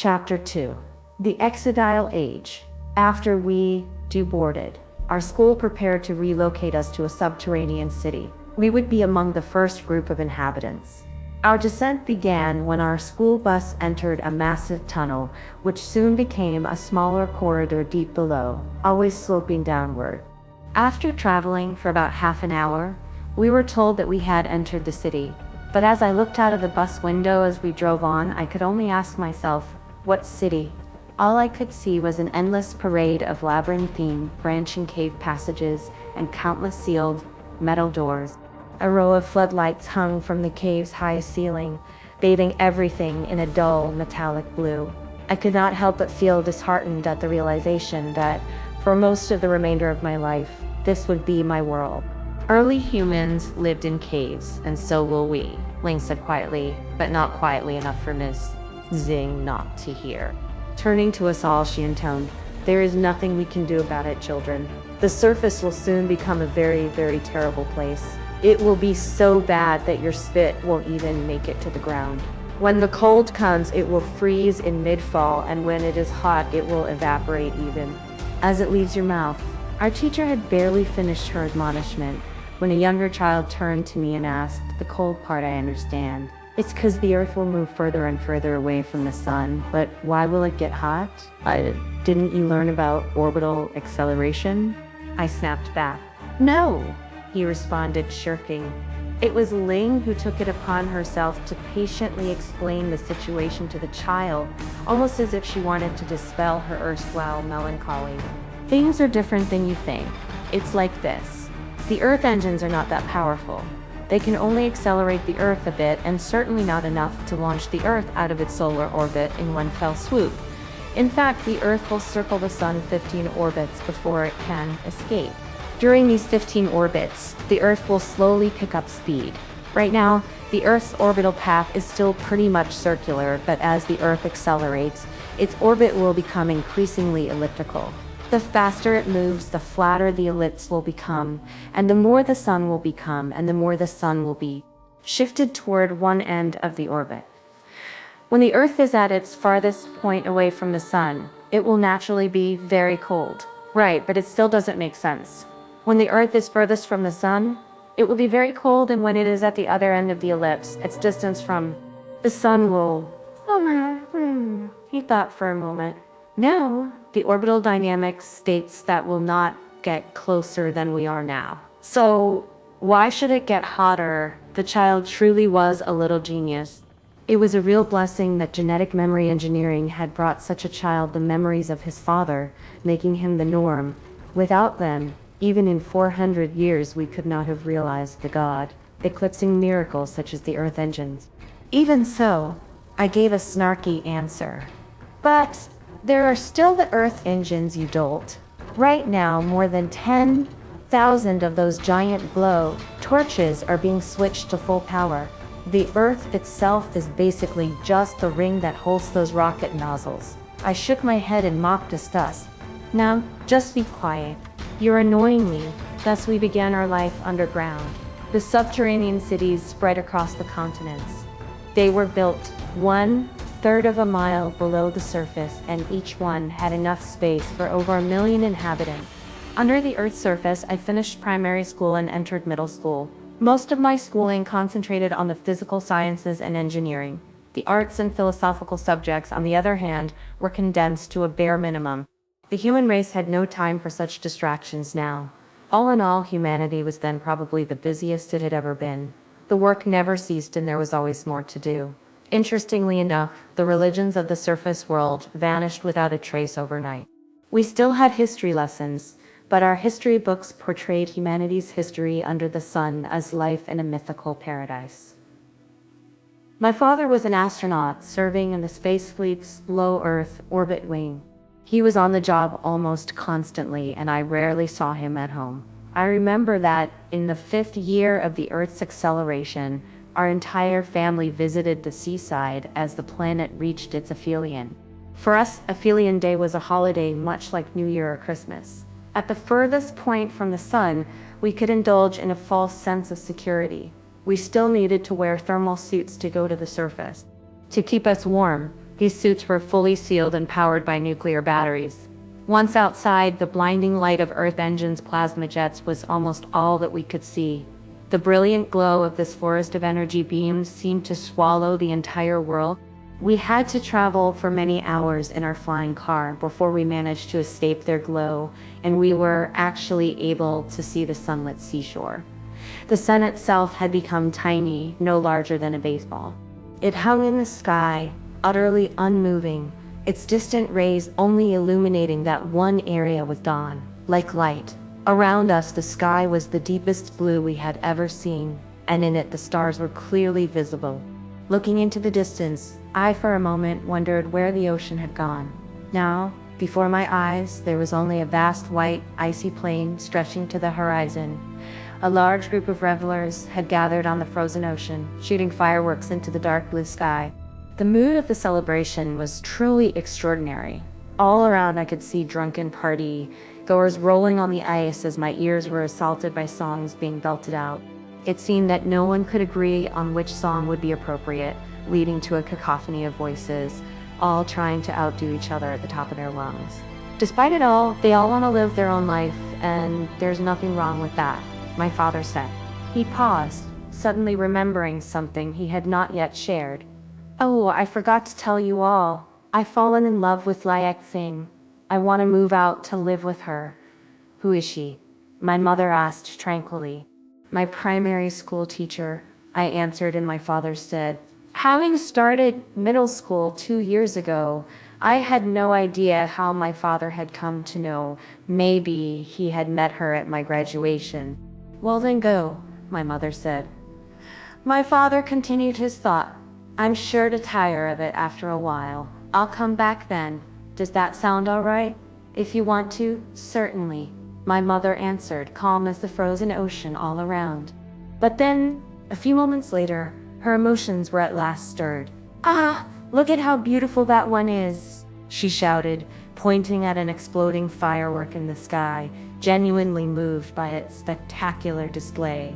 Chapter 2. The Exodial Age. After we deboarded, our school prepared to relocate us to a subterranean city. We would be among the first group of inhabitants. Our descent began when our school bus entered a massive tunnel, which soon became a smaller corridor deep below, always sloping downward. After traveling for about half an hour, we were told that we had entered the city. But as I looked out of the bus window as we drove on, I could only ask myself, what city? All I could see was an endless parade of labyrinthine, branching cave passages and countless sealed metal doors. A row of floodlights hung from the cave's high ceiling, bathing everything in a dull, metallic blue. I could not help but feel disheartened at the realization that, for most of the remainder of my life, this would be my world. Early humans lived in caves, and so will we, Ling said quietly, but not quietly enough for Miss Xing not to hear. Turning to us all, she intoned, "There is nothing we can do about it, children. The surface will soon become a very, very terrible place. It will be so bad that your spit won't even make it to the ground. When the cold comes, it will freeze in mid-fall, and when it is hot, it will evaporate even as it leaves your mouth." Our teacher had barely finished her admonishment when a younger child turned to me and asked, "The cold part I understand. It's because the Earth will move further and further away from the sun, but why will it get hot? Didn't you learn about orbital acceleration?" I snapped back. "No," he responded, shirking. It was Ling who took it upon herself to patiently explain the situation to the child, almost as if she wanted to dispel her erstwhile melancholy. "Things are different than you think. It's like this. The Earth engines are not that powerful. They can only accelerate the Earth a bit, and certainly not enough to launch the Earth out of its solar orbit in one fell swoop. In fact, the Earth will circle the Sun 15 orbits before it can escape. During these 15 orbits, the Earth will slowly pick up speed. Right now, the Earth's orbital path is still pretty much circular, but as the Earth accelerates, its orbit will become increasingly elliptical. The faster it moves, the flatter the ellipse will become, and the more the Sun will become, and the more the Sun will be shifted toward one end of the orbit. When the Earth is at its farthest point away from the Sun, it will naturally be very cold." "Right, but it still doesn't make sense. When the Earth is furthest from the Sun, it will be very cold, and when it is at the other end of the ellipse, its distance from the Sun will..." He thought for a moment. "No, the orbital dynamics states that we'll not get closer than we are now. So why should it get hotter?" The child truly was a little genius. It was a real blessing that genetic memory engineering had brought such a child the memories of his father, making him the norm. Without them, even in 400 years, we could not have realized the God-eclipsing miracles such as the Earth engines. Even so, I gave a snarky answer. "But there are still the Earth engines, you dolt. Right now, more than 10,000 of those giant glow torches are being switched to full power. The Earth itself is basically just the ring that holds those rocket nozzles." I shook my head in mock disgust. "Now, just be quiet. You're annoying me." Thus we began our life underground. The subterranean cities spread across the continents. They were built 1/3 of a mile below the surface, and each one had enough space for over 1 million inhabitants. Under the Earth's surface, I finished primary school and entered middle school. Most of my schooling concentrated on the physical sciences and engineering. The arts and philosophical subjects, on the other hand, were condensed to a bare minimum. The human race had no time for such distractions now. All in all, humanity was then probably the busiest it had ever been. The work never ceased, and there was always more to do. Interestingly enough, the religions of the surface world vanished without a trace overnight. We still had history lessons, but our history books portrayed humanity's history under the sun as life in a mythical paradise. My father was an astronaut serving in the Space Fleet's low Earth orbit wing. He was on the job almost constantly, and I rarely saw him at home. I remember that in the 5th year of the Earth's acceleration, our entire family visited the seaside as the planet reached its aphelion. For us, Aphelion Day was a holiday much like New Year or Christmas. At the furthest point from the sun, we could indulge in a false sense of security. We still needed to wear thermal suits to go to the surface. To keep us warm, These suits were fully sealed and powered by nuclear batteries. Once outside, the blinding light of Earth engines' plasma jets was almost all that we could see. The brilliant glow of this forest of energy beams seemed to swallow the entire world. We had to travel for many hours in our flying car before we managed to escape their glow, and we were actually able to see the sunlit seashore. The sun itself had become tiny, no larger than a baseball. It hung in the sky, utterly unmoving, its distant rays only illuminating that one area with dawn, like light. Around us, the sky was the deepest blue we had ever seen, and in it the stars were clearly visible. Looking into the distance, I for a moment wondered where the ocean had gone. Now, before my eyes, there was only a vast white, icy plain stretching to the horizon. A large group of revelers had gathered on the frozen ocean, shooting fireworks into the dark blue sky. The mood of the celebration was truly extraordinary. All around I could see drunken party-goers rolling on the ice as my ears were assaulted by songs being belted out. It seemed that no one could agree on which song would be appropriate, leading to a cacophony of voices, all trying to outdo each other at the top of their lungs. Despite it all, they all want to live their own life, and there's nothing wrong with that, my father said. He paused, suddenly remembering something he had not yet shared. Oh, I forgot to tell you all. I've fallen in love with Liu Cixin. I want to move out to live with her. Who is she? My mother asked tranquilly. My primary school teacher, I answered in my father's stead. Having started middle school 2 years ago, I had no idea how my father had come to know. Maybe he had met her at my graduation. Well then go, my mother said. My father continued his thought. I'm sure to tire of it after a while. I'll come back then. Does that sound all right? If you want to, certainly, my mother answered, calm as the frozen ocean all around. But then, a few moments later, her emotions were at last stirred. Ah, look at how beautiful that one is, she shouted, pointing at an exploding firework in the sky, genuinely moved by its spectacular display.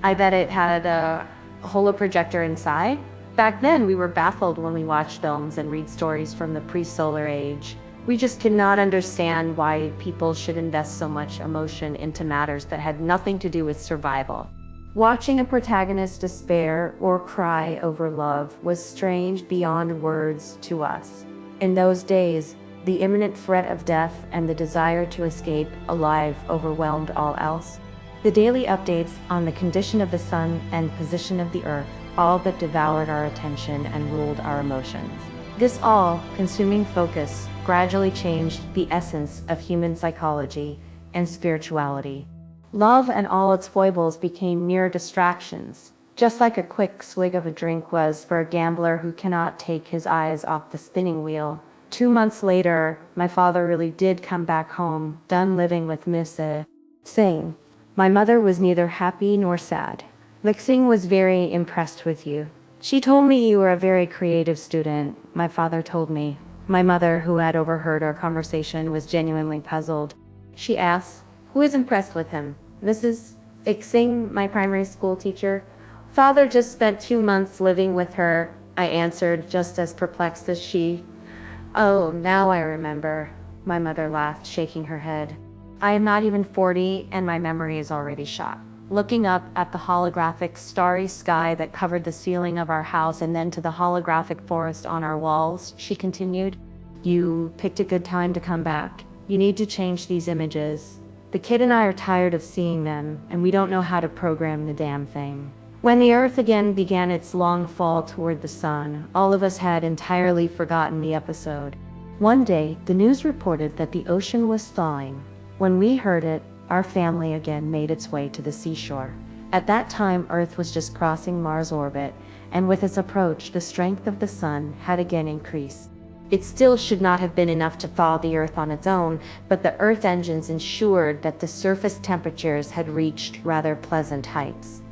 I bet it had a holoprojector inside. Back then, we were baffled when we watched films and read stories from the pre-solar age. We just could not understand why people should invest so much emotion into matters that had nothing to do with survival. Watching a protagonist despair or cry over love was strange beyond words to us. In those days, the imminent threat of death and the desire to escape alive overwhelmed all else. The daily updates on the condition of the sun and position of the earth all but devoured our attention and ruled our emotions. This all-consuming focus gradually changed the essence of human psychology and spirituality. Love and all its foibles became mere distractions, just like a quick swig of a drink was for a gambler who cannot take his eyes off the spinning wheel. 2 months later, my father really did come back home, done living with Miss Cixin. My mother was neither happy nor sad. Liu Cixin was very impressed with you. She told me you were a very creative student, my father told me. My mother, who had overheard our conversation, was genuinely puzzled. She asked, who is impressed with him? Mrs. Cixin, my primary school teacher. Father just spent 2 months living with her, I answered, just as perplexed as she. Oh, now I remember, my mother laughed, shaking her head. I am not even 40, and my memory is already shot. Looking up at the holographic starry sky that covered the ceiling of our house and then to the holographic forest on our walls, she continued, you picked a good time to come back. You need to change these images. The kid and I are tired of seeing them, and we don't know how to program the damn thing. When the earth again began its long fall toward the sun, all of us had entirely forgotten the episode. One day, the news reported that the ocean was thawing. When we heard it, our family again made its way to the seashore. At that time, Earth was just crossing Mars' orbit, and with its approach, the strength of the sun had again increased. It still should not have been enough to thaw the Earth on its own, but the Earth engines ensured that the surface temperatures had reached rather pleasant heights.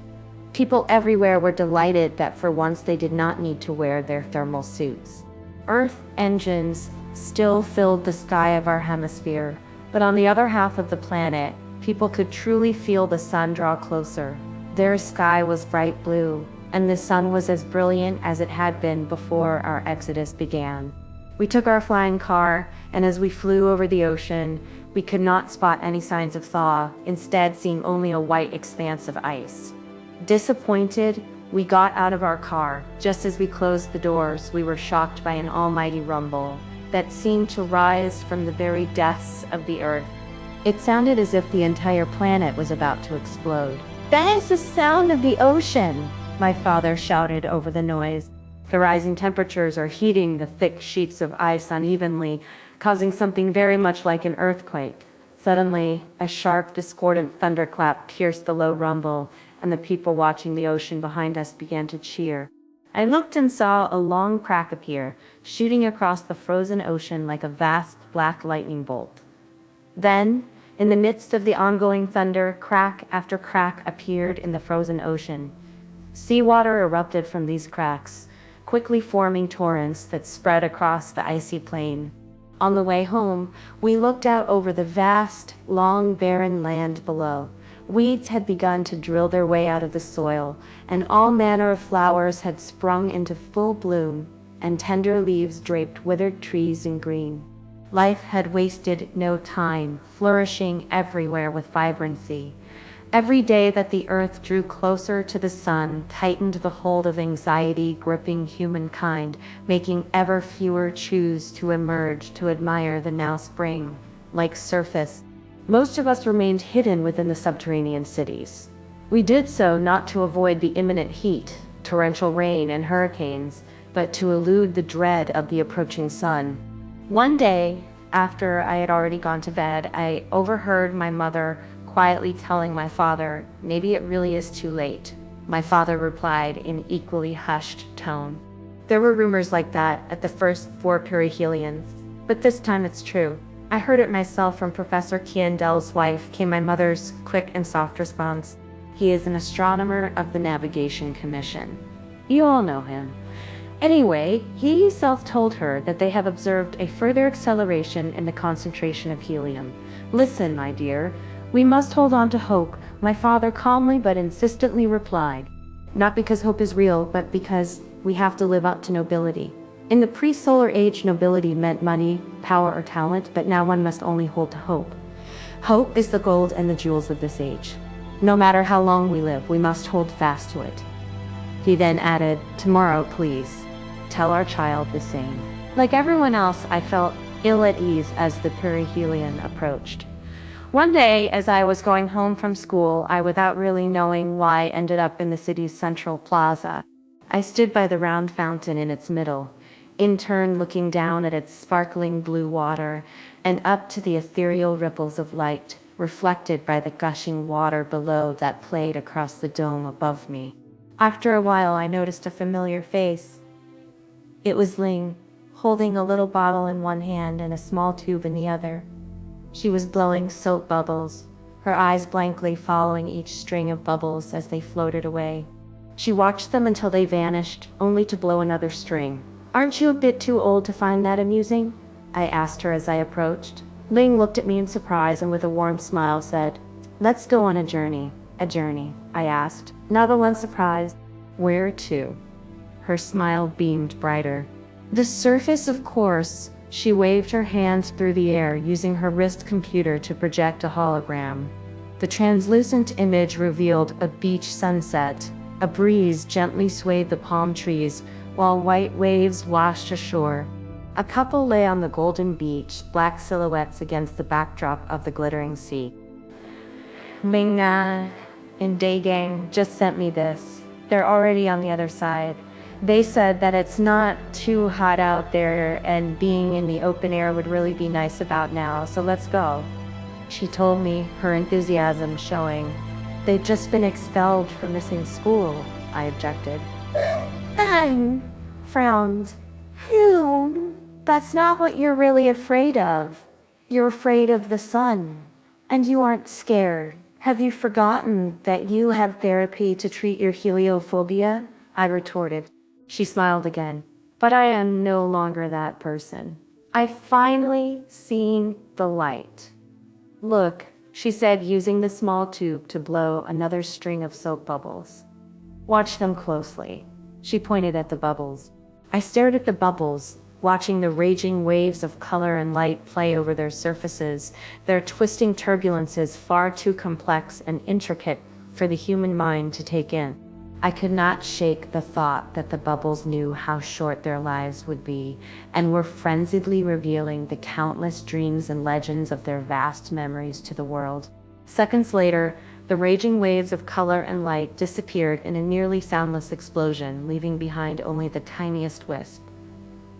People everywhere were delighted that for once they did not need to wear their thermal suits. Earth engines still filled the sky of our hemisphere, but on the other half of the planet, people could truly feel the sun draw closer. Their sky was bright blue, and the sun was as brilliant as it had been before our exodus began. We took our flying car, and as we flew over the ocean, we could not spot any signs of thaw, instead seeing only a white expanse of ice. Disappointed, we got out of our car. Just as we closed the doors, we were shocked by an almighty rumble that seemed to rise from the very depths of the earth. It sounded as if the entire planet was about to explode. "That is the sound of the ocean!" my father shouted over the noise. The rising temperatures are heating the thick sheets of ice unevenly, causing something very much like an earthquake. Suddenly, a sharp, discordant thunderclap pierced the low rumble, and the people watching the ocean behind us began to cheer. I looked and saw a long crack appear, shooting across the frozen ocean like a vast black lightning bolt. Then, in the midst of the ongoing thunder, crack after crack appeared in the frozen ocean. Seawater erupted from these cracks, quickly forming torrents that spread across the icy plain. On the way home, we looked out over the vast, long, barren land below. Weeds had begun to drill their way out of the soil, and all manner of flowers had sprung into full bloom, and tender leaves draped withered trees in green. Life had wasted no time, flourishing everywhere with vibrancy. Every day that the earth drew closer to the sun tightened the hold of anxiety gripping humankind, making ever fewer choose to emerge to admire the now spring-like surface. Most of us remained hidden within the subterranean cities. We did so not to avoid the imminent heat, torrential rain, and hurricanes, but to elude the dread of the approaching sun. One day, after I had already gone to bed, I overheard my mother quietly telling my father, "Maybe it really is too late." My father replied in equally hushed tone. There were rumors like that at the first 4 perihelions, but this time it's true. I heard it myself from Professor Kiendel's wife, came my mother's quick and soft response. He is an astronomer of the Navigation Commission. You all know him. Anyway, he himself told her that they have observed a further acceleration in the concentration of helium. Listen, my dear, we must hold on to hope, my father calmly but insistently replied. Not because hope is real, but because we have to live up to nobility. In the pre-solar age, nobility meant money, power, or talent, but now one must only hold to hope. Hope is the gold and the jewels of this age. No matter how long we live, we must hold fast to it. He then added, "Tomorrow, please, tell our child the same." Like everyone else, I felt ill at ease as the perihelion approached. One day, as I was going home from school, I, without really knowing why, ended up in the city's central plaza. I stood by the round fountain in its middle, in turn looking down at its sparkling blue water and up to the ethereal ripples of light reflected by the gushing water below that played across the dome above me. After a while, I noticed a familiar face. It was Ling, holding a little bottle in one hand and a small tube in the other. She was blowing soap bubbles, her eyes blankly following each string of bubbles as they floated away. She watched them until they vanished, only to blow another string. "Aren't you a bit too old to find that amusing?" I asked her as I approached. Ling looked at me in surprise and with a warm smile said, "Let's go on a journey." "A journey?" I asked, not a little surprised. "Where to?" Her smile beamed brighter. "The surface, of course." She waved her hands through the air, using her wrist computer to project a hologram. The translucent image revealed a beach sunset. A breeze gently swayed the palm trees, while white waves washed ashore. A couple lay on the golden beach, black silhouettes against the backdrop of the glittering sea. Ming-Na and Daegang just sent me this. They're already on the other side. They said that it's not too hot out there and being in the open air would really be nice about now, so let's go. She told me, her enthusiasm showing. They'd just been expelled from missing school, I objected. Anne frowned. Phew, that's not what you're really afraid of. You're afraid of the sun, and you aren't scared. Have you forgotten that you have therapy to treat your heliophobia? I retorted. She smiled again. But I am no longer that person. I've finally seen the light. Look, she said, using the small tube to blow another string of soap bubbles. Watch them closely. She pointed at the bubbles. I stared at the bubbles, watching the raging waves of color and light play over their surfaces, their twisting turbulences far too complex and intricate for the human mind to take in. I could not shake the thought that the bubbles knew how short their lives would be, and were frenziedly revealing the countless dreams and legends of their vast memories to the world. Seconds later, the raging waves of color and light disappeared in a nearly soundless explosion, leaving behind only the tiniest wisp.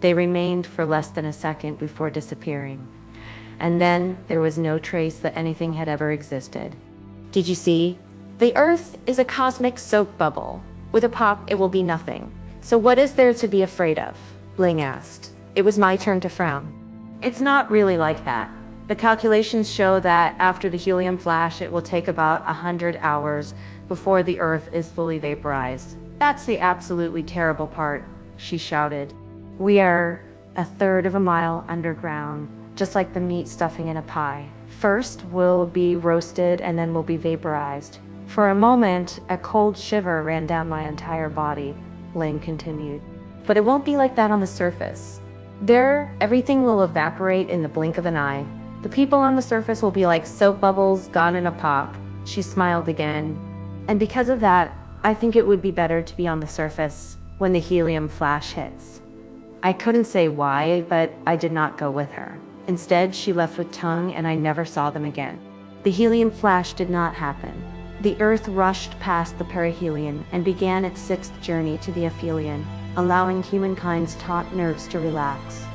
They remained for less than a second before disappearing, and then there was no trace that anything had ever existed. Did you see? The Earth is a cosmic soap bubble. With a pop, it will be nothing. So what is there to be afraid of? Bling asked. It was my turn to frown. It's not really like that. The calculations show that after the helium flash, it will take about 100 hours before the Earth is fully vaporized. That's the absolutely terrible part, she shouted. We are a third of a mile underground, just like the meat stuffing in a pie. First, we'll be roasted and then we'll be vaporized. For a moment, a cold shiver ran down my entire body, Lane continued. But it won't be like that on the surface. There, everything will evaporate in the blink of an eye. The people on the surface will be like soap bubbles gone in a pop. She smiled again. And because of that, I think it would be better to be on the surface when the helium flash hits. I couldn't say why, but I did not go with her. Instead, she left with Tongue and I never saw them again. The helium flash did not happen. The Earth rushed past the perihelion and began its sixth journey to the aphelion, allowing humankind's taut nerves to relax.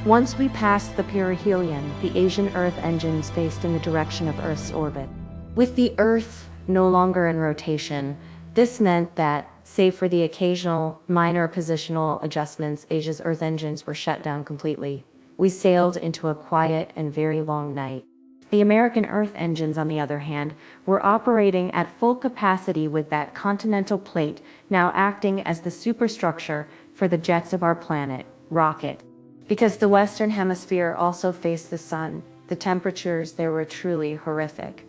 Once we passed the perihelion, the Asian Earth engines faced in the direction of Earth's orbit. With the Earth no longer in rotation, this meant that, save for the occasional minor positional adjustments, Asia's Earth engines were shut down completely. We sailed into a quiet and very long night. The American Earth engines, on the other hand, were operating at full capacity with that continental plate now acting as the superstructure for the jets of our planet, Rocket. Because the Western Hemisphere also faced the sun, the temperatures there were truly horrific.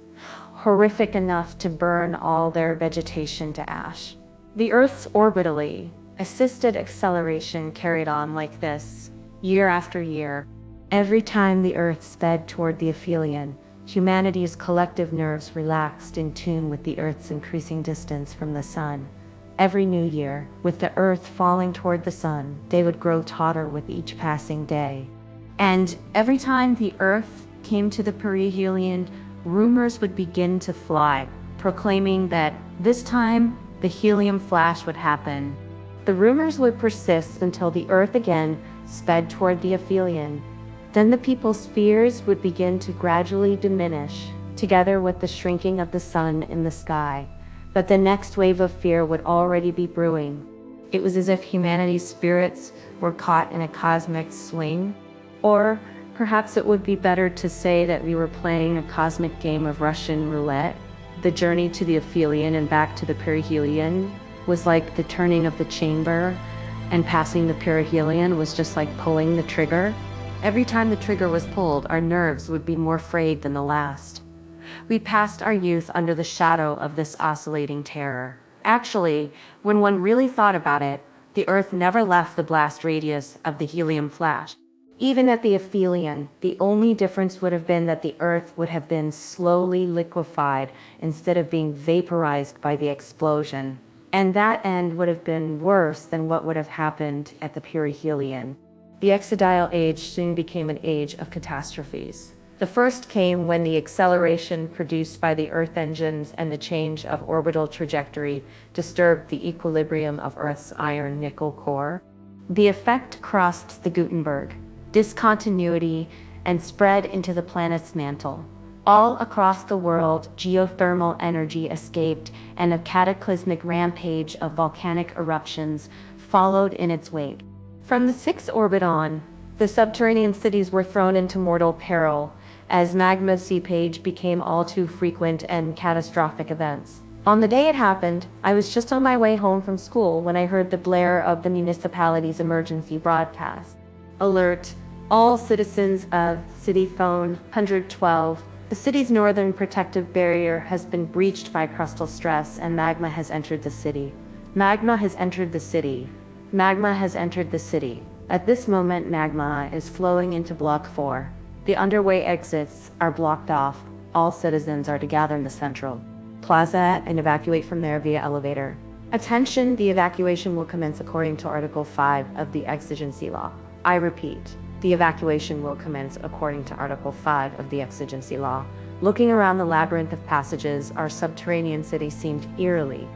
Horrific enough to burn all their vegetation to ash. The Earth's orbitally assisted acceleration carried on like this, year after year. Every time the Earth sped toward the aphelion, humanity's collective nerves relaxed in tune with the Earth's increasing distance from the sun. Every new year, with the Earth falling toward the sun, they would grow tauter with each passing day. And every time the Earth came to the perihelion, rumors would begin to fly, proclaiming that this time the helium flash would happen. The rumors would persist until the Earth again sped toward the aphelion. Then the people's fears would begin to gradually diminish, together with the shrinking of the sun in the sky. But the next wave of fear would already be brewing. It was as if humanity's spirits were caught in a cosmic swing. Or perhaps it would be better to say that we were playing a cosmic game of Russian roulette. The journey to the aphelion and back to the perihelion was like the turning of the chamber, and passing the perihelion was just like pulling the trigger. Every time the trigger was pulled, our nerves would be more frayed than the last. We passed our youth under the shadow of this oscillating terror. Actually, when one really thought about it, the Earth never left the blast radius of the helium flash. Even at the aphelion, the only difference would have been that the Earth would have been slowly liquefied instead of being vaporized by the explosion. And that end would have been worse than what would have happened at the perihelion. The Exodial Age soon became an age of catastrophes. The first came when the acceleration produced by the Earth engines and the change of orbital trajectory disturbed the equilibrium of Earth's iron-nickel core. The effect crossed the Gutenberg discontinuity and spread into the planet's mantle. All across the world, geothermal energy escaped, and a cataclysmic rampage of volcanic eruptions followed in its wake. From the sixth orbit on, the subterranean cities were thrown into mortal peril as magma seepage became all too frequent and catastrophic events. On the day it happened, I was just on my way home from school when I heard the blare of the municipality's emergency broadcast. Alert! All citizens of City Phone 112. The city's northern protective barrier has been breached by crustal stress and magma has entered the city. Magma has entered the city. Magma has entered the city. At this moment, magma is flowing into Block 4. The underway exits are blocked off. All citizens are to gather in the central plaza and evacuate from there via elevator. Attention, the evacuation will commence according to Article 5 of the Exigency Law. I repeat, the evacuation will commence according to Article 5 of the Exigency Law. Looking around the labyrinth of passages, our subterranean city seemed eerily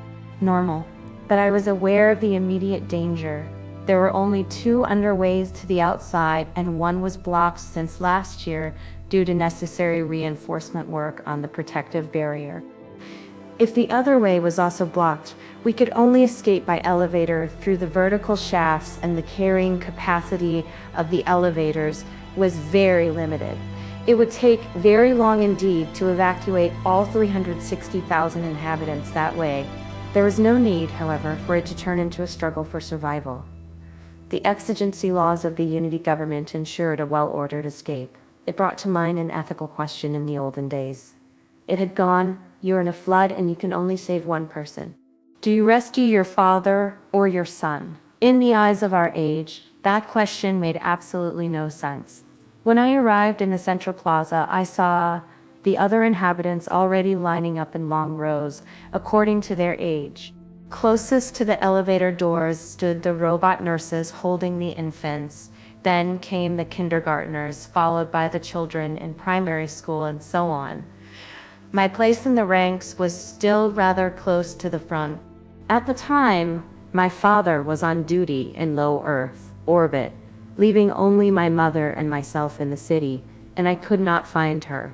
normal, but I was aware of the immediate danger. There were only 2 underways to the outside, and one was blocked since last year due to necessary reinforcement work on the protective barrier. If the other way was also blocked, we could only escape by elevator through the vertical shafts, and the carrying capacity of the elevators was very limited. It would take very long indeed to evacuate all 360,000 inhabitants that way. There was no need, however, for it to turn into a struggle for survival. The exigency laws of the unity government ensured a well-ordered escape. It brought to mind an ethical question in the olden days. It had gone, you're in a flood and you can only save one person. Do you rescue your father or your son? In the eyes of our age, that question made absolutely no sense. When I arrived in the central plaza, I saw the other inhabitants already lining up in long rows, according to their age. Closest to the elevator doors stood the robot nurses holding the infants. Then came the kindergartners, followed by the children in primary school, and so on. My place in the ranks was still rather close to the front. At the time, my father was on duty in low Earth orbit, leaving only my mother and myself in the city, and I could not find her.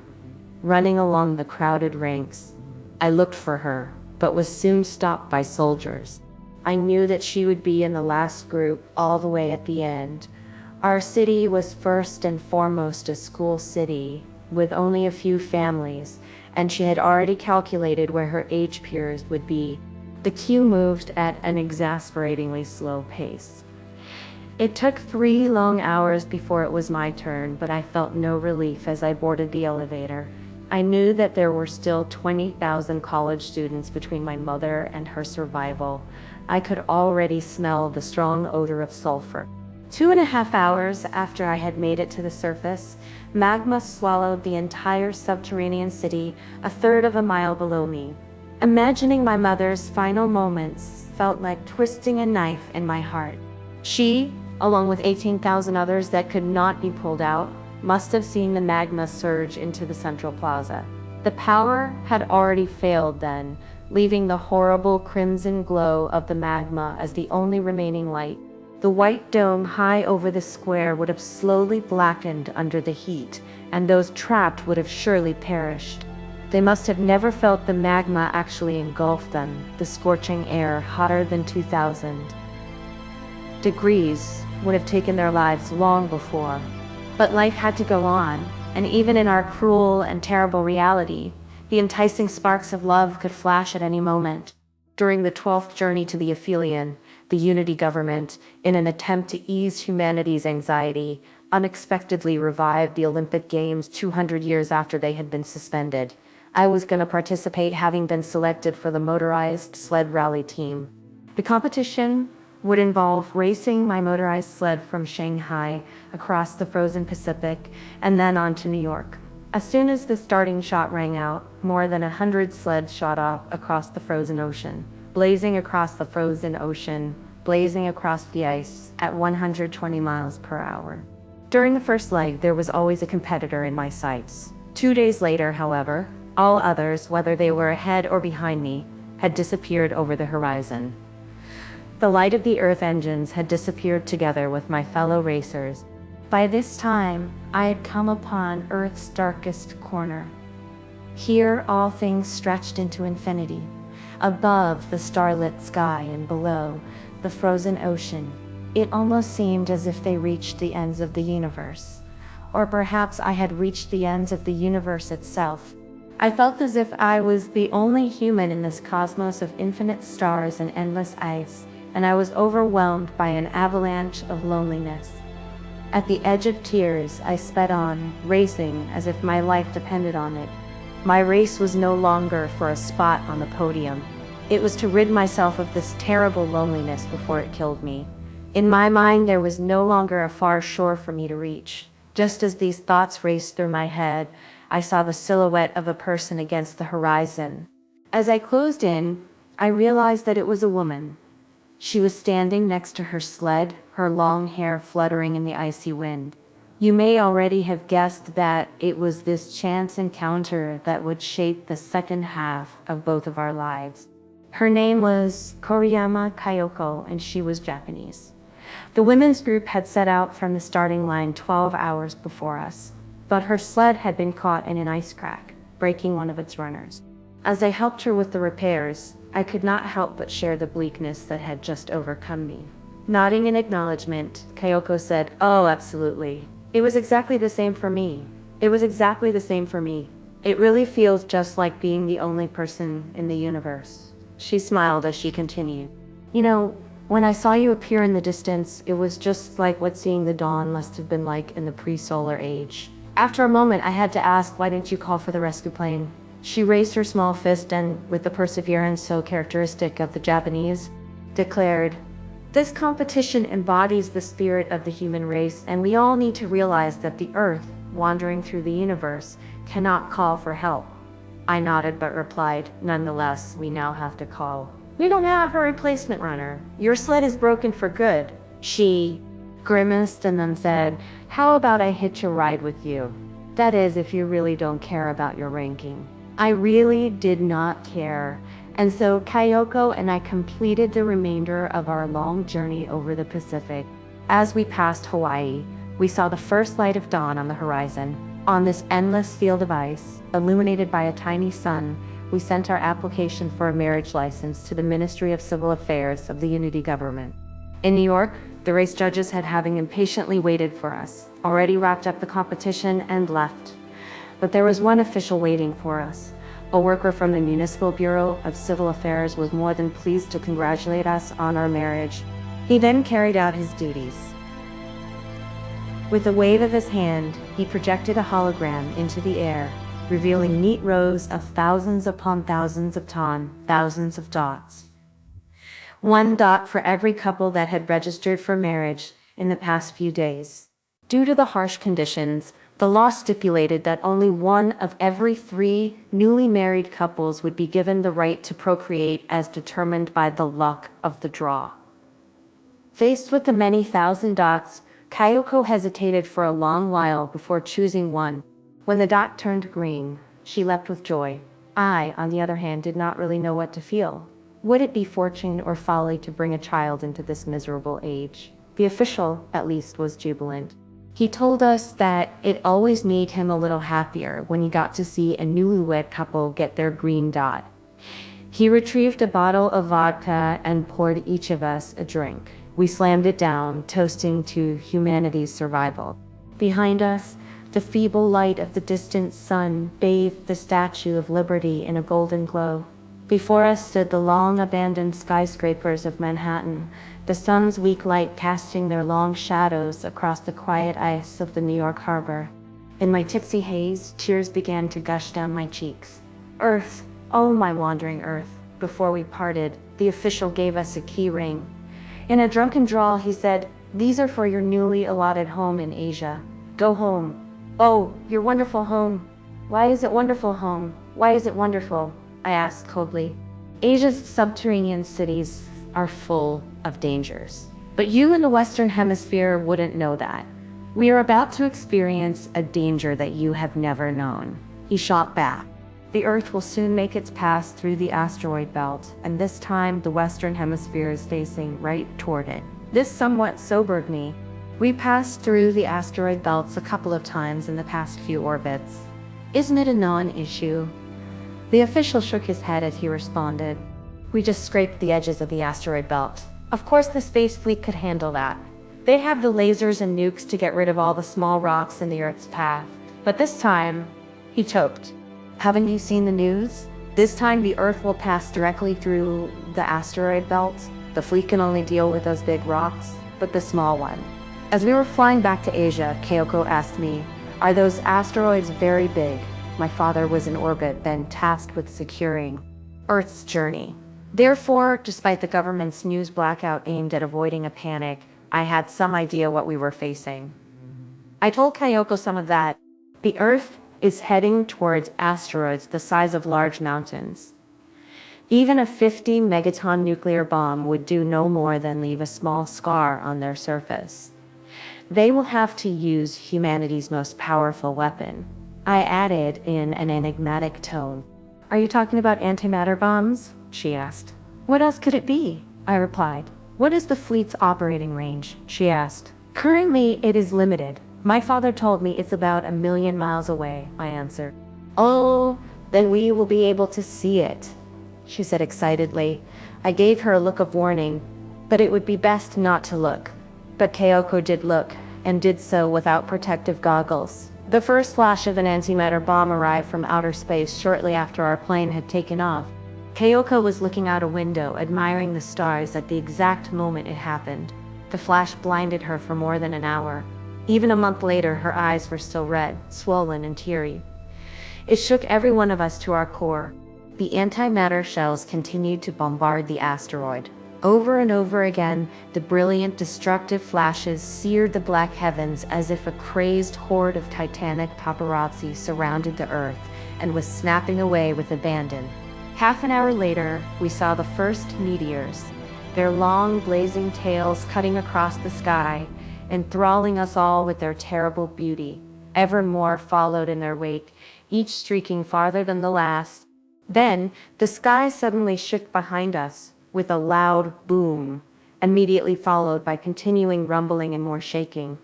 Running along the crowded ranks, I looked for her, but was soon stopped by soldiers. I knew that she would be in the last group, all the way at the end. Our city was first and foremost a school city, with only a few families, and she had already calculated where her age peers would be. The queue moved at an exasperatingly slow pace. It took 3 long hours before it was my turn, but I felt no relief as I boarded the elevator. I knew that there were still 20,000 college students between my mother and her survival. I could already smell the strong odor of sulfur. 2.5 hours after I had made it to the surface, magma swallowed the entire subterranean city a third of a mile below me. Imagining my mother's final moments felt like twisting a knife in my heart. She, along with 18,000 others that could not be pulled out, must have seen the magma surge into the central plaza. The power had already failed then, leaving the horrible crimson glow of the magma as the only remaining light. The white dome high over the square would have slowly blackened under the heat, and those trapped would have surely perished. They must have never felt the magma actually engulf them, the scorching air hotter than 2,000 degrees would have taken their lives long before. But life had to go on, and even in our cruel and terrible reality, the enticing sparks of love could flash at any moment. During the 12th journey to the aphelion, the unity government, in an attempt to ease humanity's anxiety, unexpectedly revived the Olympic Games 200 years after they had been suspended. I was going to participate, having been selected for the motorized sled rally team. The competition would involve racing my motorized sled from Shanghai across the frozen Pacific and then on to New York. As soon as the starting shot rang out, more than 100 sleds shot off across the frozen ocean, blazing across the frozen ocean, blazing across the ice at 120 miles per hour. During the first leg, there was always a competitor in my sights. 2 days later, however, all others, whether they were ahead or behind me, had disappeared over the horizon. The light of the Earth engines had disappeared together with my fellow racers. By this time, I had come upon Earth's darkest corner. Here, all things stretched into infinity. Above, the starlit sky, and below, the frozen ocean. It almost seemed as if they reached the ends of the universe. Or perhaps I had reached the ends of the universe itself. I felt as if I was the only human in this cosmos of infinite stars and endless ice, and I was overwhelmed by an avalanche of loneliness. At the edge of tears, I sped on, racing as if my life depended on it. My race was no longer for a spot on the podium. It was to rid myself of this terrible loneliness before it killed me. In my mind, there was no longer a far shore for me to reach. Just as these thoughts raced through my head, I saw the silhouette of a person against the horizon. As I closed in, I realized that it was a woman. She was standing next to her sled, her long hair fluttering in the icy wind. You may already have guessed that it was this chance encounter that would shape the second half of both of our lives. Her name was Koriyama Kayoko, and she was Japanese. The women's group had set out from the starting line 12 hours before us, but her sled had been caught in an ice crack, breaking one of its runners. As I helped her with the repairs, I could not help but share the bleakness that had just overcome me. Nodding in acknowledgement, Kayoko said, "Oh, absolutely. It was exactly the same for me. It was exactly the same for me. It really feels just like being the only person in the universe." She smiled as she continued. "You know, when I saw you appear in the distance, it was just like what seeing the dawn must have been like in the pre-solar age." After a moment, I had to ask, "Why didn't you call for the rescue plane?" She raised her small fist and, with the perseverance so characteristic of the Japanese, declared, "This competition embodies the spirit of the human race, and we all need to realize that the Earth, wandering through the universe, cannot call for help." I nodded but replied, "Nonetheless, we now have to call. We don't have a replacement runner. Your sled is broken for good." She grimaced and then said, "How about I hitch a ride with you? That is, if you really don't care about your ranking." I really did not care, and so Kayoko and I completed the remainder of our long journey over the Pacific. As we passed Hawaii, we saw the first light of dawn on the horizon. On this endless field of ice, illuminated by a tiny sun, we sent our application for a marriage license to the Ministry of Civil Affairs of the Unity Government. In New York, the race judges had having impatiently waited for us, already wrapped up the competition and left. But there was one official waiting for us. A worker from the Municipal Bureau of Civil Affairs was more than pleased to congratulate us on our marriage. He then carried out his duties. With a wave of his hand, he projected a hologram into the air, revealing neat rows of thousands upon thousands of thousands of dots. One dot for every couple that had registered for marriage in the past few days. Due to the harsh conditions, the law stipulated that only one of every 3 newly married couples would be given the right to procreate as determined by the luck of the draw. Faced with the many thousand dots, Kayoko hesitated for a long while before choosing one. When the dot turned green, she leapt with joy. I, on the other hand, did not really know what to feel. Would it be fortune or folly to bring a child into this miserable age? The official, at least, was jubilant. He told us that it always made him a little happier when he got to see a newlywed couple get their green dot. He retrieved a bottle of vodka and poured each of us a drink. We slammed it down, toasting to humanity's survival. Behind us, the feeble light of the distant sun bathed the Statue of Liberty in a golden glow. Before us stood the long-abandoned skyscrapers of Manhattan, the sun's weak light casting their long shadows across the quiet ice of the New York harbor. In my tipsy haze, tears began to gush down my cheeks. Earth, oh my wandering Earth. Before we parted, the official gave us a key ring. In a drunken drawl, he said, "These are for your newly allotted home in Asia. Go home." "Oh, your wonderful home. Why is it wonderful home? Why is it wonderful?" I asked coldly. Asia's subterranean cities are full of dangers. But you in the Western Hemisphere wouldn't know that. We are about to experience a danger that you have never known. He shot back. The Earth will soon make its pass through the asteroid belt, and this time the Western Hemisphere is facing right toward it. This somewhat sobered me. We passed through the asteroid belts a couple of times in the past few orbits. Isn't it a non-issue? The official shook his head as he responded. We just scraped the edges of the asteroid belt. Of course the space fleet could handle that. They have the lasers and nukes to get rid of all the small rocks in the Earth's path. But this time, he choked. Haven't you seen the news? This time the Earth will pass directly through the asteroid belt. The fleet can only deal with those big rocks, but the small one. As we were flying back to Asia, Kayoko asked me, "Are those asteroids very big?" My father was in orbit, then tasked with securing Earth's journey. Therefore, despite the government's news blackout aimed at avoiding a panic, I had some idea what we were facing. I told Kyoko some of that. The Earth is heading towards asteroids the size of large mountains. Even a 50-megaton nuclear bomb would do no more than leave a small scar on their surface. They will have to use humanity's most powerful weapon. I added in an enigmatic tone. Are you talking about antimatter bombs? She asked. What else could it be? I replied. What is the fleet's operating range? She asked. Currently, it is limited. My father told me it's about 1,000,000 miles away, I answered. Oh, then we will be able to see it, she said excitedly. I gave her a look of warning, but it would be best not to look. But Kyoko did look, and did so without protective goggles. The first flash of an antimatter bomb arrived from outer space shortly after our plane had taken off. Kyoko was looking out a window, admiring the stars at the exact moment it happened. The flash blinded her for more than an hour. Even a month later, her eyes were still red, swollen, and teary. It shook every one of us to our core. The antimatter shells continued to bombard the asteroid. Over and over again, the brilliant, destructive flashes seared the black heavens as if a crazed horde of titanic paparazzi surrounded the Earth and was snapping away with abandon. Half an hour later, we saw the first meteors, their long, blazing tails cutting across the sky, enthralling us all with their terrible beauty. Ever more followed in their wake, each streaking farther than the last. Then, the sky suddenly shook behind us, with a loud boom, immediately followed by continuing rumbling and more shaking.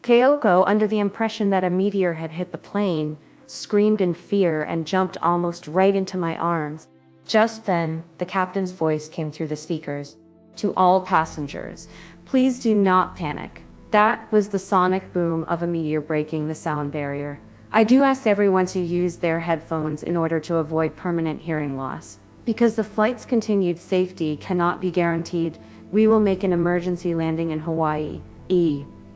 Kyoko, under the impression that a meteor had hit the plane, screamed in fear and jumped almost right into my arms. Just then, the captain's voice came through the speakers. To all passengers, please do not panic. That was the sonic boom of a meteor breaking the sound barrier. I do ask everyone to use their headphones in order to avoid permanent hearing loss. Because the flight's continued safety cannot be guaranteed, we will make an emergency landing in Hawaii.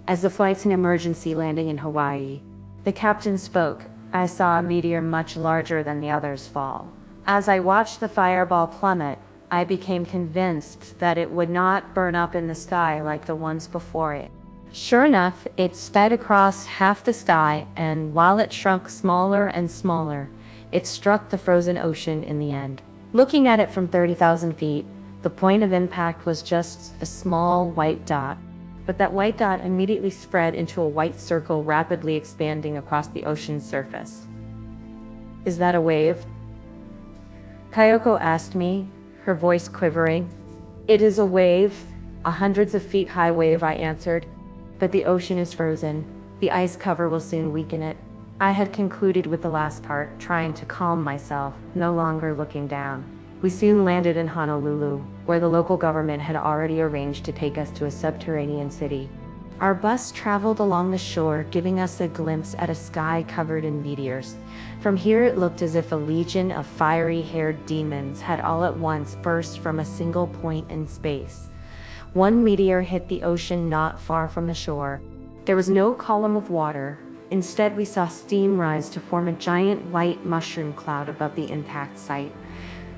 As the flight's an emergency landing in Hawaii. The captain spoke. I saw a meteor much larger than the others fall. As I watched the fireball plummet, I became convinced that it would not burn up in the sky like the ones before it. Sure enough, it sped across half the sky, and while it shrunk smaller and smaller, it struck the frozen ocean in the end. Looking at it from 30,000 feet, the point of impact was just a small white dot. But that white dot immediately spread into a white circle rapidly expanding across the ocean's surface. Is that a wave? Kyoko asked me, her voice quivering. It is a wave, a hundreds of feet high wave, I answered. But the ocean is frozen. The ice cover will soon weaken it. I had concluded with the last part, trying to calm myself, no longer looking down. We soon landed in Honolulu, where the local government had already arranged to take us to a subterranean city. Our bus traveled along the shore, giving us a glimpse at a sky covered in meteors. From here it looked as if a legion of fiery-haired demons had all at once burst from a single point in space. One meteor hit the ocean not far from the shore. There was no column of water. Instead, we saw steam rise to form a giant white mushroom cloud above the impact site.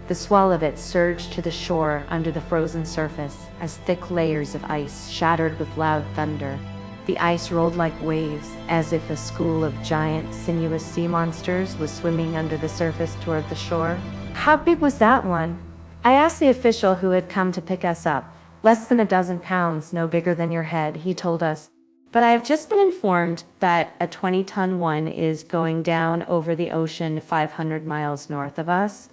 The swell of it surged to the shore under the frozen surface as thick layers of ice shattered with loud thunder. The ice rolled like waves, as if a school of giant, sinuous sea monsters was swimming under the surface toward the shore. How big was that one? I asked the official who had come to pick us up. Less than 12 pounds, no bigger than your head, he told us. But I have just been informed that a 20-ton one is going down over the ocean 500 miles north of us.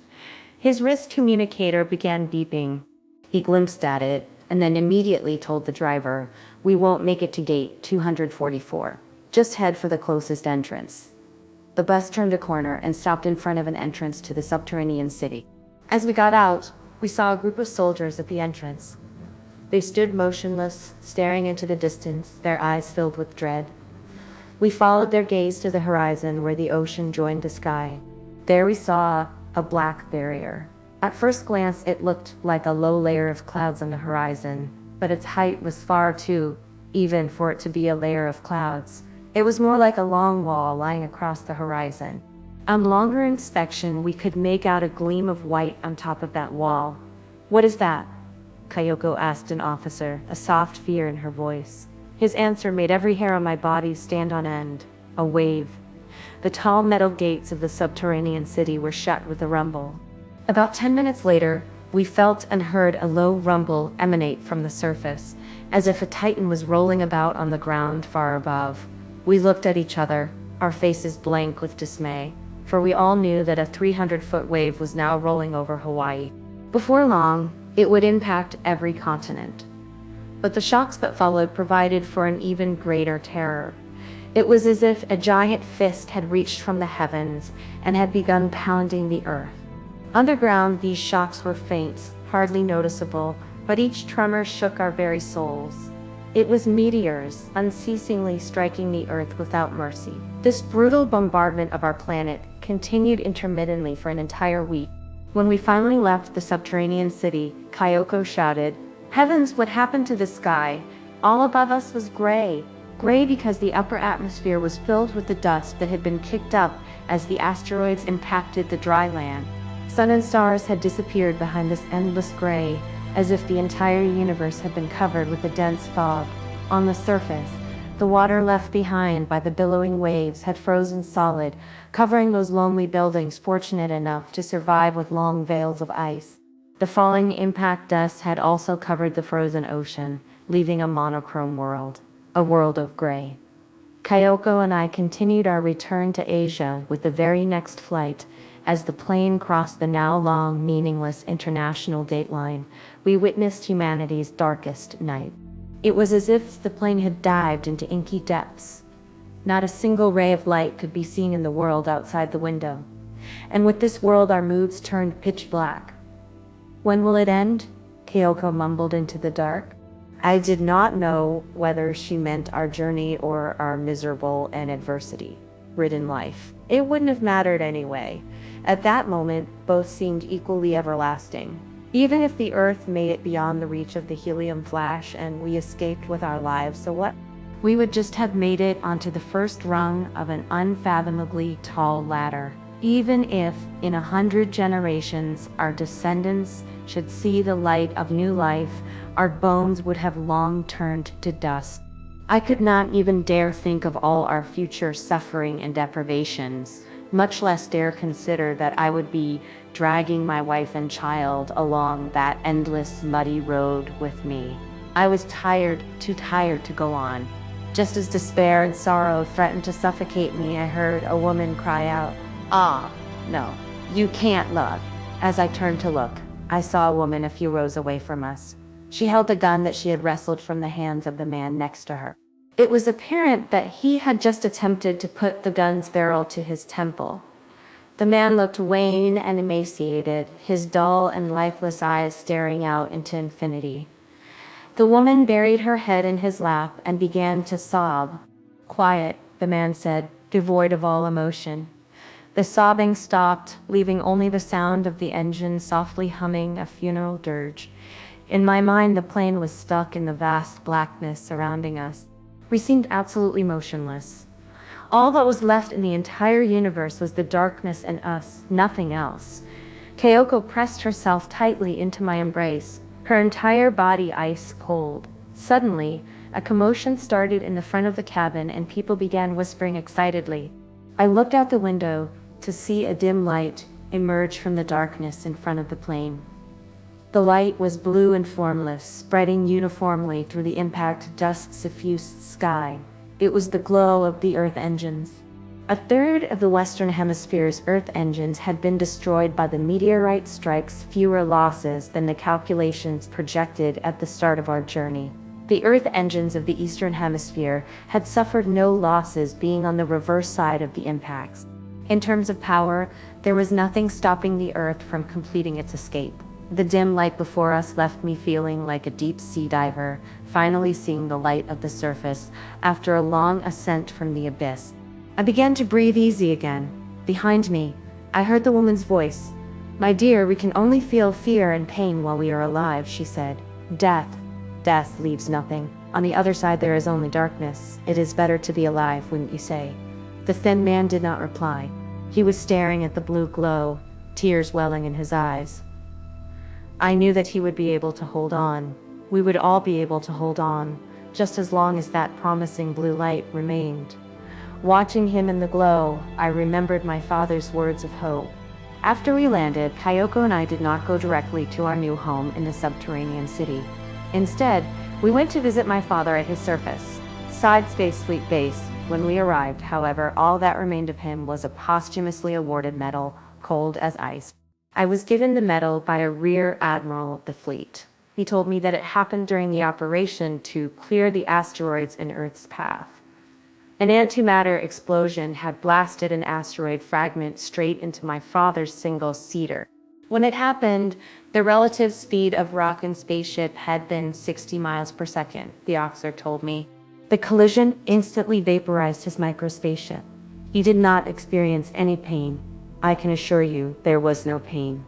His wrist communicator began beeping. He glimpsed at it, and then immediately told the driver, "We won't make it to gate 244. Just head for the closest entrance." The bus turned a corner and stopped in front of an entrance to the subterranean city. As we got out, we saw a group of soldiers at the entrance. They stood motionless, staring into the distance, their eyes filled with dread. We followed their gaze to the horizon where the ocean joined the sky. There we saw a black barrier. At first glance, it looked like a low layer of clouds on the horizon, but its height was far too even for it to be a layer of clouds. It was more like a long wall lying across the horizon. On longer inspection, we could make out a gleam of white on top of that wall. "What is that?" Kayoko asked an officer, a soft fear in her voice. His answer made every hair on my body stand on end. A wave. The tall metal gates of the subterranean city were shut with a rumble. About 10 minutes later, we felt and heard a low rumble emanate from the surface, as if a titan was rolling about on the ground far above. We looked at each other, our faces blank with dismay, for we all knew that a 300-foot wave was now rolling over Hawaii. Before long, it would impact every continent. But the shocks that followed provided for an even greater terror. It was as if a giant fist had reached from the heavens and had begun pounding the earth. Underground, these shocks were faint, hardly noticeable, but each tremor shook our very souls. It was meteors, unceasingly striking the earth without mercy. This brutal bombardment of our planet continued intermittently for an entire week. When we finally left the subterranean city, Kayoko shouted, "Heavens, what happened to the sky? All above us was gray. Gray because the upper atmosphere was filled with the dust that had been kicked up as the asteroids impacted the dry land. Sun and stars had disappeared behind this endless gray, as if the entire universe had been covered with a dense fog. On the surface, the water left behind by the billowing waves had frozen solid, covering those lonely buildings fortunate enough to survive with long veils of ice. The falling impact dust had also covered the frozen ocean, leaving a monochrome world, a world of gray. Kayoko and I continued our return to Asia with the very next flight. As the plane crossed the now long, meaningless international dateline, we witnessed humanity's darkest night. It was as if the plane had dived into inky depths. Not a single ray of light could be seen in the world outside the window. And with this world, our moods turned pitch black. "When will it end?" Kayoko mumbled into the dark. I did not know whether she meant our journey or our miserable and adversity-ridden life. It wouldn't have mattered anyway. At that moment, both seemed equally everlasting. Even if the Earth made it beyond the reach of the helium flash and we escaped with our lives, so what? We would just have made it onto the first rung of an unfathomably tall ladder. Even if, in 100 generations, our descendants should see the light of new life, our bones would have long turned to dust. I could not even dare think of all our future suffering and deprivations, much less dare consider that I would be dragging my wife and child along that endless, muddy road with me. I was tired, too tired to go on. Just as despair and sorrow threatened to suffocate me, I heard a woman cry out, "Ah, no, you can't love." As I turned to look, I saw a woman a few rows away from us. She held a gun that she had wrestled from the hands of the man next to her. It was apparent that he had just attempted to put the gun's barrel to his temple. The man looked wan and emaciated, his dull and lifeless eyes staring out into infinity. The woman buried her head in his lap and began to sob. "Quiet," the man said, devoid of all emotion. The sobbing stopped, leaving only the sound of the engine softly humming a funeral dirge. In my mind, the plane was stuck in the vast blackness surrounding us. We seemed absolutely motionless. All that was left in the entire universe was the darkness and us, nothing else. Kayoko pressed herself tightly into my embrace, her entire body ice cold. Suddenly, a commotion started in the front of the cabin and people began whispering excitedly. I looked out the window to see a dim light emerge from the darkness in front of the plane. The light was blue and formless, spreading uniformly through the impact dust-suffused sky. It was the glow of the Earth engines. A third of the Western Hemisphere's Earth engines had been destroyed by the meteorite strikes, fewer losses than the calculations projected at the start of our journey. The Earth engines of the Eastern Hemisphere had suffered no losses, being on the reverse side of the impacts. In terms of power, there was nothing stopping the Earth from completing its escape. The dim light before us left me feeling like a deep sea diver, finally seeing the light of the surface after a long ascent from the abyss. I began to breathe easy again. Behind me, I heard the woman's voice. "My dear, we can only feel fear and pain while we are alive," she said. Death leaves nothing. On the other side there is only darkness. It is better to be alive, wouldn't you say?" The thin man did not reply. He was staring at the blue glow, tears welling in his eyes. I knew that he would be able to hold on. We would all be able to hold on, just as long as that promising blue light remained. Watching him in the glow, I remembered my father's words of hope. After we landed, Kayoko and I did not go directly to our new home in the subterranean city. Instead, we went to visit my father at his surface, Side Space Fleet Base. When we arrived, however, all that remained of him was a posthumously awarded medal, cold as ice. I was given the medal by a rear admiral of the fleet. He told me that it happened during the operation to clear the asteroids in Earth's path. An antimatter explosion had blasted an asteroid fragment straight into my father's single-seater. When it happened, the relative speed of rock and spaceship had been 60 miles per second, the officer told me. The collision instantly vaporized his microspaceship. He did not experience any pain. I can assure you, there was no pain.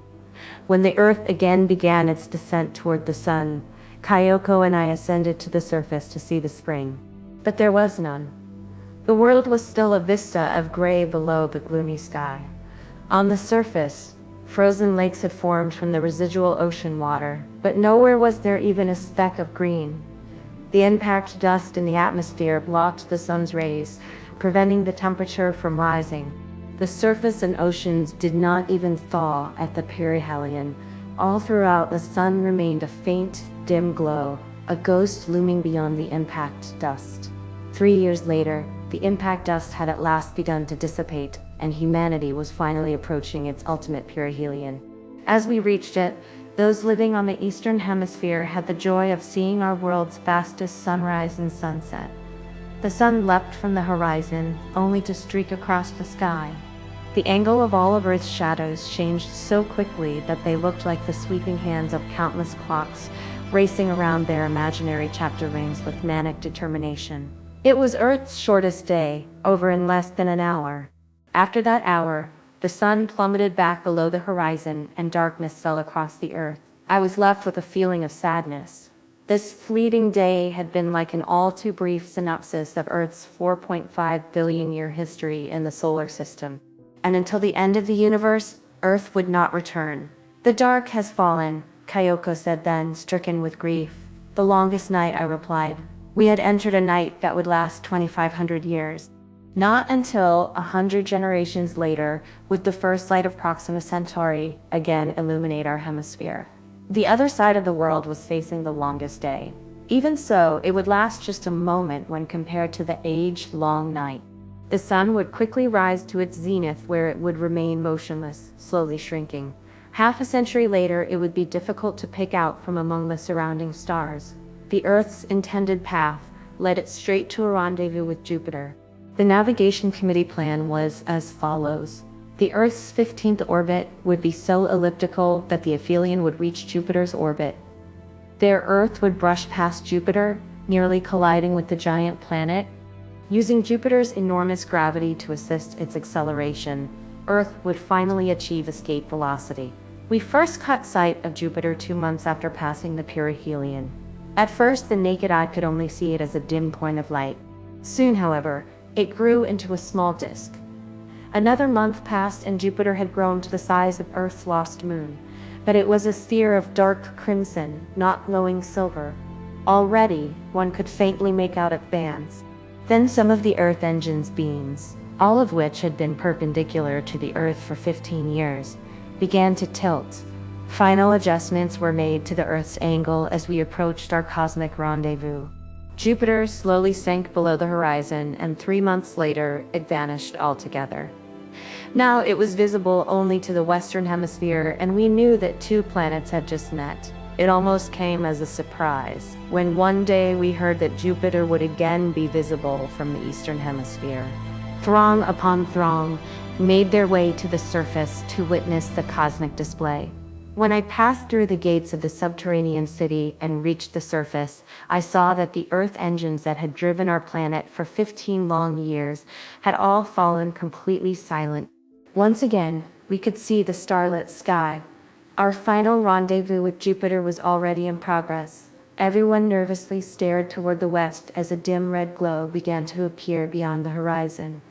When the Earth again began its descent toward the sun, Kayoko and I ascended to the surface to see the spring. But there was none. The world was still a vista of gray below the gloomy sky. On the surface, frozen lakes had formed from the residual ocean water, but nowhere was there even a speck of green. The impact dust in the atmosphere blocked the sun's rays, preventing the temperature from rising. The surface and oceans did not even thaw at the perihelion. All throughout, the sun remained a faint, dim glow, a ghost looming beyond the impact dust. 3 years later, the impact dust had at last begun to dissipate, and humanity was finally approaching its ultimate perihelion. As we reached it, those living on the eastern hemisphere had the joy of seeing our world's fastest sunrise and sunset. The sun leapt from the horizon, only to streak across the sky. The angle of all of Earth's shadows changed so quickly that they looked like the sweeping hands of countless clocks racing around their imaginary chapter rings with manic determination. It was Earth's shortest day, over in less than an hour. After that hour, the sun plummeted back below the horizon and darkness fell across the earth. I was left with a feeling of sadness. This fleeting day had been like an all-too-brief synopsis of Earth's 4.5 billion year history in the solar system. And until the end of the universe, Earth would not return. "The dark has fallen," Kayoko said then, stricken with grief. "The longest night," I replied. We had entered a night that would last 2,500 years. Not until 100 generations later would the first light of Proxima Centauri again illuminate our hemisphere. The other side of the world was facing the longest day. Even so, it would last just a moment when compared to the age-long night. The sun would quickly rise to its zenith where it would remain motionless, slowly shrinking. Half a century later, it would be difficult to pick out from among the surrounding stars. The Earth's intended path led it straight to a rendezvous with Jupiter. The navigation committee plan was as follows. The Earth's 15th orbit would be so elliptical that the aphelion would reach Jupiter's orbit. Their Earth would brush past Jupiter, nearly colliding with the giant planet. Using Jupiter's enormous gravity to assist its acceleration, Earth would finally achieve escape velocity. We first caught sight of Jupiter 2 months after passing the perihelion. At first, the naked eye could only see it as a dim point of light. Soon, however, it grew into a small disk. Another month passed and Jupiter had grown to the size of Earth's lost moon, but it was a sphere of dark crimson, not glowing silver. Already, one could faintly make out its bands. Then some of the Earth engine's beams, all of which had been perpendicular to the Earth for 15 years, began to tilt. Final adjustments were made to the Earth's angle as we approached our cosmic rendezvous. Jupiter slowly sank below the horizon, and 3 months later, it vanished altogether. Now it was visible only to the Western Hemisphere, and we knew that 2 planets had just met. It almost came as a surprise when one day we heard that Jupiter would again be visible from the Eastern Hemisphere. Throng upon throng made their way to the surface to witness the cosmic display. When I passed through the gates of the subterranean city and reached the surface, I saw that the Earth engines that had driven our planet for 15 long years had all fallen completely silent. Once again, we could see the starlit sky. Our final rendezvous with Jupiter was already in progress. Everyone nervously stared toward the west as a dim red glow began to appear beyond the horizon.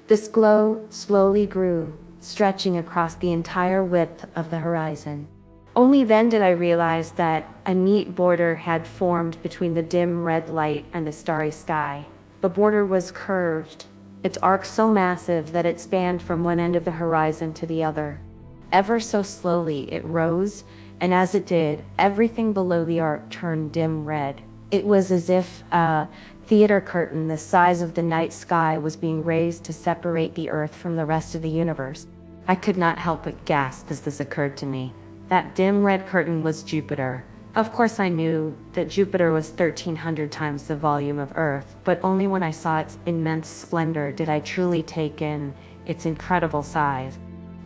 This glow slowly grew, stretching across the entire width of the horizon. Only then did I realize that a neat border had formed between the dim red light and the starry sky. The border was curved, its arc so massive that it spanned from one end of the horizon to the other. Ever so slowly it rose, and as it did, everything below the arc turned dim red. It was as if a theater curtain the size of the night sky was being raised to separate the Earth from the rest of the universe. I could not help but gasp as this occurred to me. That dim red curtain was Jupiter. Of course I knew that Jupiter was 1,300 times the volume of Earth, but only when I saw its immense splendor did I truly take in its incredible size.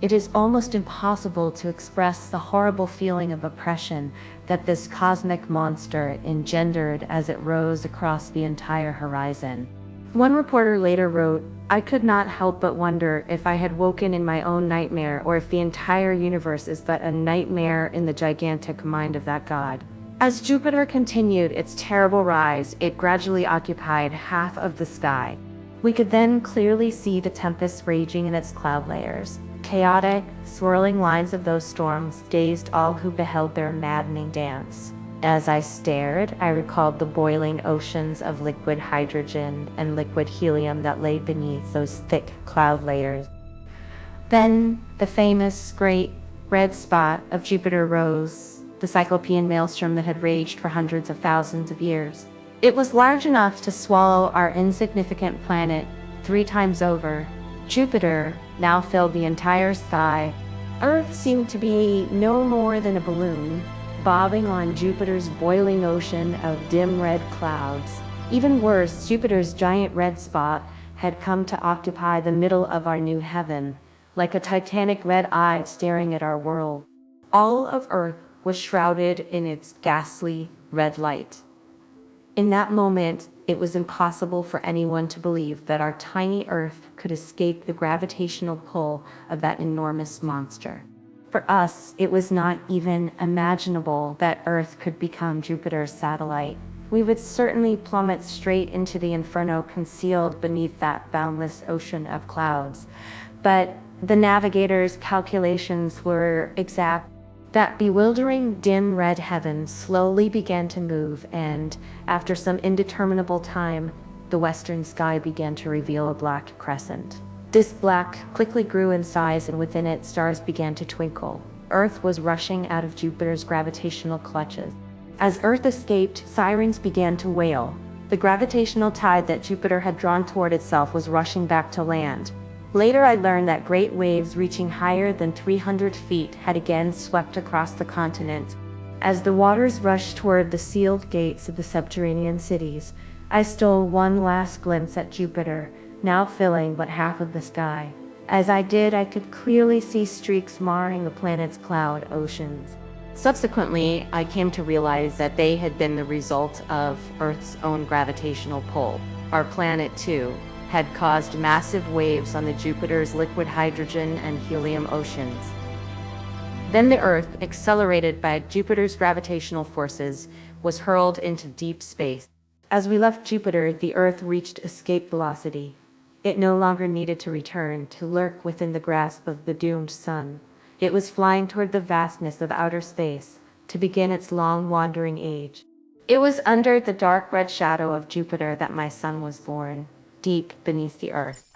It is almost impossible to express the horrible feeling of oppression that this cosmic monster engendered as it rose across the entire horizon. One reporter later wrote, "I could not help but wonder if I had woken in my own nightmare or if the entire universe is but a nightmare in the gigantic mind of that god." As Jupiter continued its terrible rise, it gradually occupied half of the sky. We could then clearly see the tempests raging in its cloud layers. Chaotic, swirling lines of those storms dazed all who beheld their maddening dance. As I stared, I recalled the boiling oceans of liquid hydrogen and liquid helium that lay beneath those thick cloud layers. Then the famous great red spot of Jupiter rose, the Cyclopean maelstrom that had raged for hundreds of thousands of years. It was large enough to swallow our insignificant planet 3 times over. Jupiter now filled the entire sky. Earth seemed to be no more than a balloon, bobbing on Jupiter's boiling ocean of dim red clouds. Even worse, Jupiter's giant red spot had come to occupy the middle of our new heaven, like a titanic red eye staring at our world. All of Earth was shrouded in its ghastly red light. In that moment, it was impossible for anyone to believe that our tiny Earth could escape the gravitational pull of that enormous monster. For us, it was not even imaginable that Earth could become Jupiter's satellite. We would certainly plummet straight into the inferno concealed beneath that boundless ocean of clouds. But the navigator's calculations were exact. That bewildering dim red heaven slowly began to move, and after some indeterminable time, the western sky began to reveal a black crescent. This black quickly grew in size, and within it stars began to twinkle. Earth was rushing out of Jupiter's gravitational clutches. As Earth escaped, sirens began to wail. The gravitational tide that Jupiter had drawn toward itself was rushing back to land. Later I learned that great waves reaching higher than 300 feet had again swept across the continent. As the waters rushed toward the sealed gates of the subterranean cities, I stole one last glimpse at Jupiter, now filling but half of the sky. As I did, I could clearly see streaks marring the planet's cloud oceans. Subsequently, I came to realize that they had been the result of Earth's own gravitational pull. Our planet, too, had caused massive waves on the Jupiter's liquid hydrogen and helium oceans. Then the Earth, accelerated by Jupiter's gravitational forces, was hurled into deep space. As we left Jupiter, the Earth reached escape velocity. It no longer needed to return to lurk within the grasp of the doomed sun. It was flying toward the vastness of outer space to begin its long wandering age. It was under the dark red shadow of Jupiter that my son was born, deep beneath the Earth.